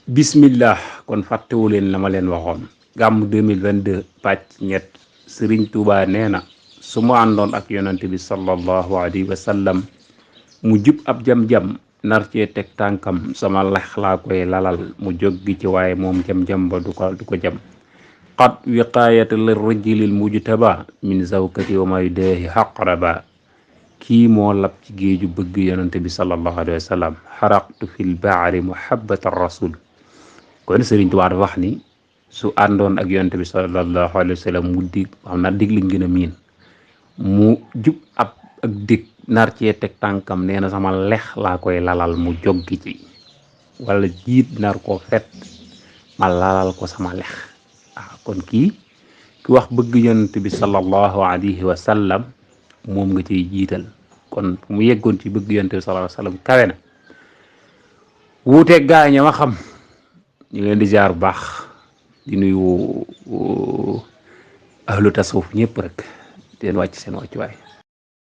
bismillah kon fàttewu leen la ma leen waxoon gàmm 2022 pàcc ñett Sëriñ Tuubaa nee na su ma àndoon ak yonante bi sallallahu alayhi wa sallam mu jub ab jam-jam nar cee teg tànkam sama lex laa koy lalal mu jóggi ci waaye moom jam-jam ba du ko jam qad wiqaayata lir rajulil mujtaba min zawkati wa may deehi haqraba kii moo lab ci géeju bëgg yonante bi sallallahu alayhi wa sallam xaraqtu fil baari muhabbata rasul kon Sëriñ Tuubaa dafa wax ni su àndoon ak yonante bi sallallahu alayhi wa sallam mu dig xam naa dig lañ gën a miin mu jub ab ak dig nar cee teg tànkam nee na sama lex laa koy lalal mu joggi ci wala jiit nar koo fet ma lalal ko sama lex kon kii ki wax bëgg yonante bi sallallahu alayhi wa sallam moom nga ciy jiital kon mu yeggoon ci bëgg yonante bi sallallahu alayhi wa sallam kawe na wuuteeg gaañe ma xam ñu leen di jaar bu baax di nuyu ahlu tasawuf ñëpp rek di leen wàcc seen wàccuwaay